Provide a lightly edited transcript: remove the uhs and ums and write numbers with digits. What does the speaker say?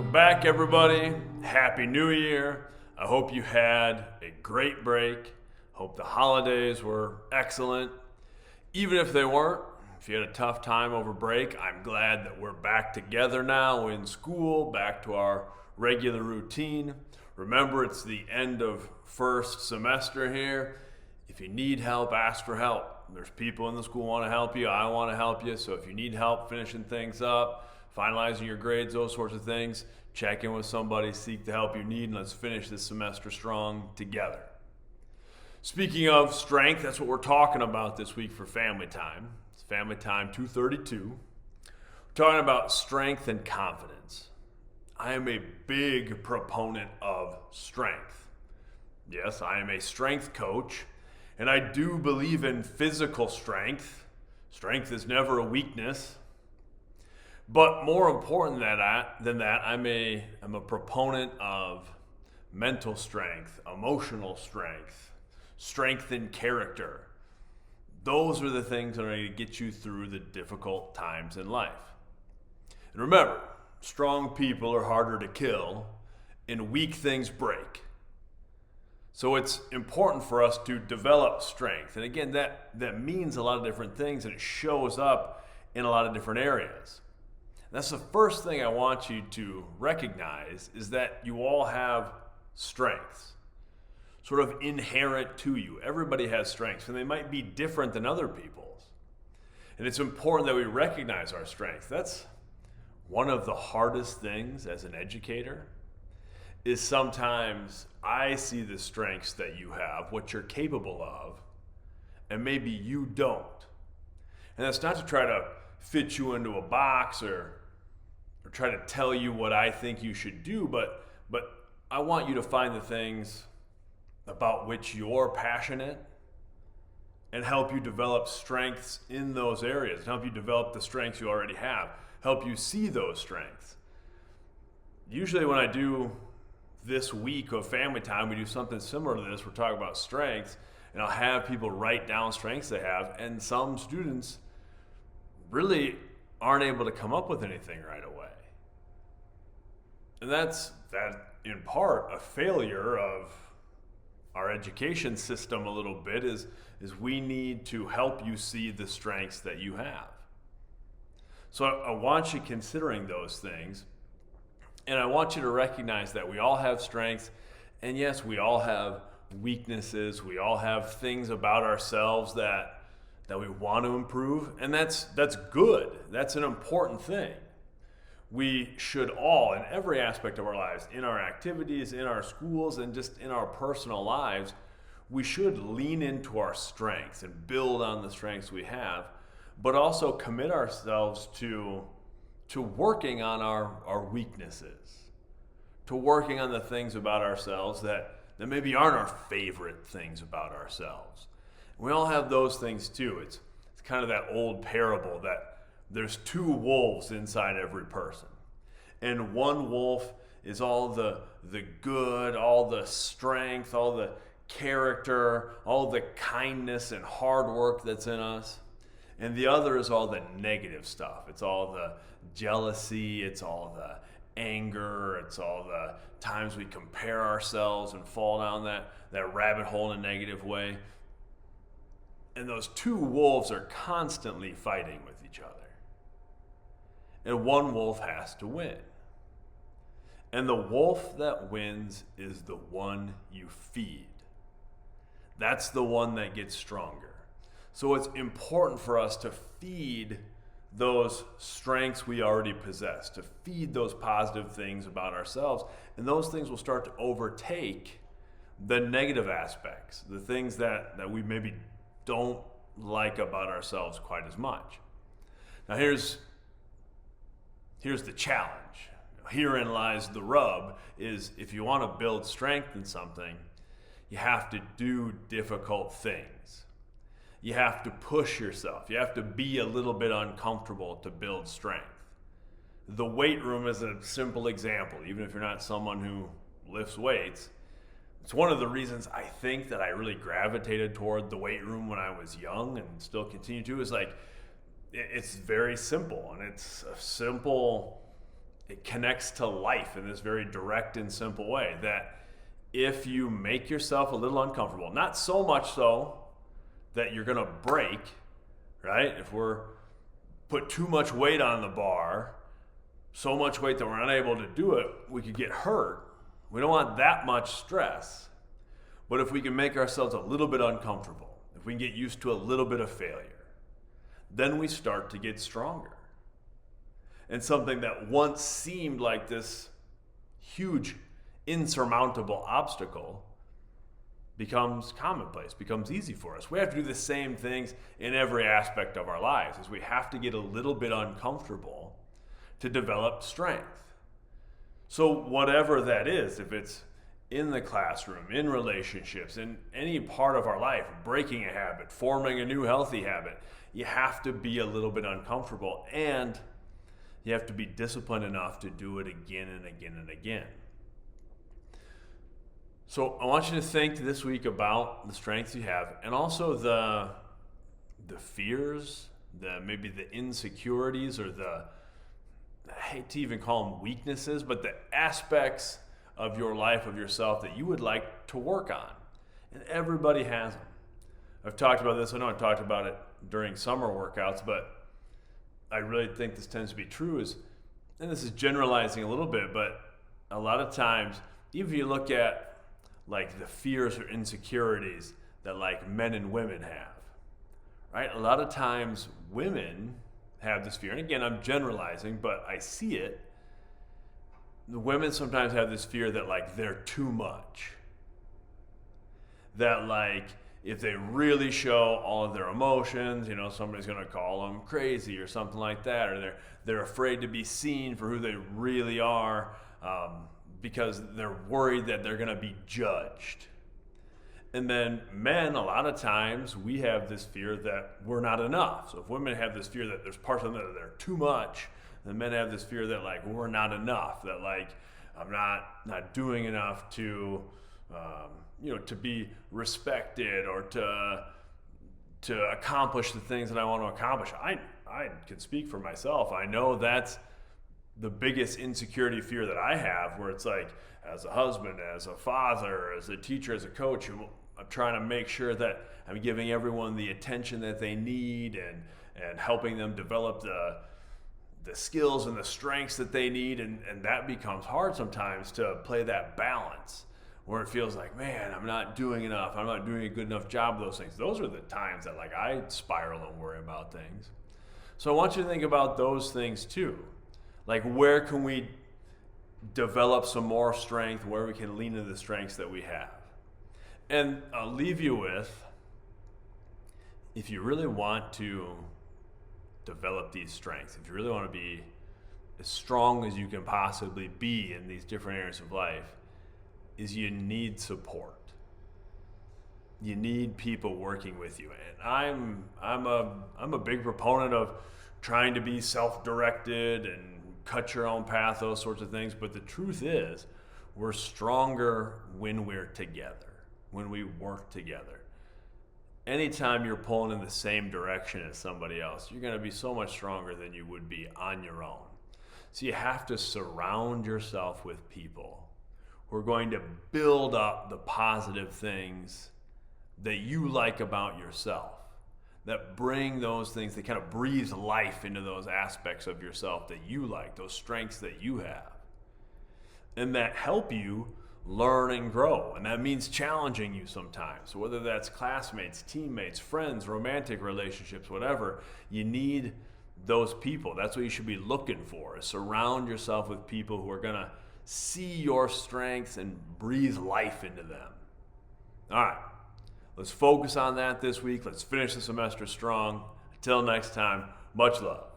Welcome back, everybody. Happy New Year. I hope you had a great break. Hope the holidays were excellent. Even if they weren't, if you had a tough time over break, I'm glad that we're back together now in school, back to our regular routine. Remember, it's the end of first semester here. If you need help, ask for help. There's people in the school who want to help you. I want to help you. So if you need help finishing things up, finalizing your grades, those sorts of things, check in with somebody, seek the help you need, and let's finish this semester strong together. Speaking of strength, that's what we're talking about this week for Family Time. It's Family Time 232. We're talking about strength and confidence. I am a big proponent of strength. Yes, I am a strength coach, and I do believe in physical strength. Strength is never a weakness. But more important than that, I'm a proponent of mental strength, emotional strength, strength in character. Those are the things that are going to get you through the difficult times in life. And remember, strong people are harder to kill, and weak things break. So it's important for us to develop strength. And again, that means a lot of different things, and it shows up in a lot of different areas. That's the first thing I want you to recognize, is that you all have strengths, sort of inherent to you. Everybody has strengths, and they might be different than other people's. And it's important that we recognize our strengths. That's one of the hardest things as an educator, is sometimes I see the strengths that you have, what you're capable of, and maybe you don't. And that's not to try to fit you into a box or try to tell you what I think you should do, but I want you to find the things about which you're passionate and help you develop strengths in those areas, and help you develop the strengths you already have, help you see those strengths. Usually when I do this week of Family Time, we do something similar to this. We're talking about strengths, and I'll have people write down strengths they have, and some students really aren't able to come up with anything right away. And that's in part a failure of our education system a little bit, is we need to help you see the strengths that you have. So I want you considering those things, and I want you to recognize that we all have strengths, and yes, we all have weaknesses. We all have things about ourselves that we want to improve, and that's good. That's an important thing. We should all, in every aspect of our lives, in our activities, in our schools, and just in our personal lives, we should lean into our strengths and build on the strengths we have, but also commit ourselves to working on our weaknesses, to working on the things about ourselves that maybe aren't our favorite things about ourselves. We all have those things too. It's kind of that old parable that there's two wolves inside every person. And one wolf is all the good, all the strength, all the character, all the kindness and hard work that's in us. And the other is all the negative stuff. It's all the jealousy, it's all the anger, it's all the times we compare ourselves and fall down that rabbit hole in a negative way. And those two wolves are constantly fighting with each other. And one wolf has to win. And the wolf that wins is the one you feed. That's the one that gets stronger. So it's important for us to feed those strengths we already possess, to feed those positive things about ourselves. And those things will start to overtake the negative aspects, the things that we maybe don't like about ourselves quite as much. Now here's the challenge. Herein lies the rub, is if you want to build strength in something, you have to do difficult things. You have to push yourself. You have to be a little bit uncomfortable to build strength. The weight room is a simple example, even if you're not someone who lifts weights. It's one of the reasons I think that I really gravitated toward the weight room when I was young and still continue to, is like, it's very simple, and it's a simple it connects to life in this very direct and simple way, that if you make yourself a little uncomfortable, not so much so that you're gonna break, right? If we're put too much weight on the bar, so much weight that we're unable to do it, we could get hurt. We don't want that much stress. But if we can make ourselves a little bit uncomfortable, if we can get used to a little bit of failure, then we start to get stronger. And something that once seemed like this huge, insurmountable obstacle becomes commonplace, becomes easy for us. We have to do the same things in every aspect of our lives, is we have to get a little bit uncomfortable to develop strength. So whatever that is, if it's in the classroom, in relationships, in any part of our life, breaking a habit, forming a new healthy habit, you have to be a little bit uncomfortable, and you have to be disciplined enough to do it again and again and again. So I want you to think this week about the strengths you have, and also the fears, maybe the insecurities, or I hate to even call them weaknesses, but the aspects of your life, of yourself, that you would like to work on. And everybody has them. I've talked about this. I know I talked about it during summer workouts, but I really think this tends to be true, and this is generalizing a little bit, but a lot of times, even if you look at like the fears or insecurities that like men and women have, right? A lot of times women have this fear, and again, I'm generalizing, but I see it. The women sometimes have this fear that like they're too much. That like if they really show all of their emotions, somebody's gonna call them crazy or something like that, or they're afraid to be seen for who they really are, because they're worried that they're gonna be judged. And then men, a lot of times, we have this fear that we're not enough. So if women have this fear that there's parts of them that are too much, then men have this fear that like we're not enough, that like I'm not doing enough to to be respected, or to accomplish the things that I want to accomplish. I can speak for myself. I know that's the biggest insecurity fear that I have, where it's like, as a husband, as a father, as a teacher, as a coach, I'm trying to make sure that I'm giving everyone the attention that they need, and helping them develop the skills and the strengths that they need, and that becomes hard sometimes to play that balance, where it feels like, man, I'm not doing enough, I'm not doing a good enough job of those things. Those are the times that like I spiral and worry about things. So I want you to think about those things too. Like, where can we develop some more strength, where we can lean into the strengths that we have? And I'll leave you with, if you really want to develop these strengths, if you really want to be as strong as you can possibly be in these different areas of life, is you need support. You need people working with you. And I'm a big proponent of trying to be self-directed and cut your own path, those sorts of things. But the truth is, we're stronger when we're together, when we work together. Anytime you're pulling in the same direction as somebody else, you're going to be so much stronger than you would be on your own. So you have to surround yourself with people who are going to build up the positive things that you like about yourself, that bring those things, that kind of breathe life into those aspects of yourself that you like, those strengths that you have, and that help you learn and grow. And that means challenging you sometimes. So whether that's classmates, teammates, friends, romantic relationships, whatever, you need those people. That's what you should be looking for, is surround yourself with people who are going to see your strengths and breathe life into them. All right, let's focus on that this week. Let's finish the semester strong. Until next time, much love.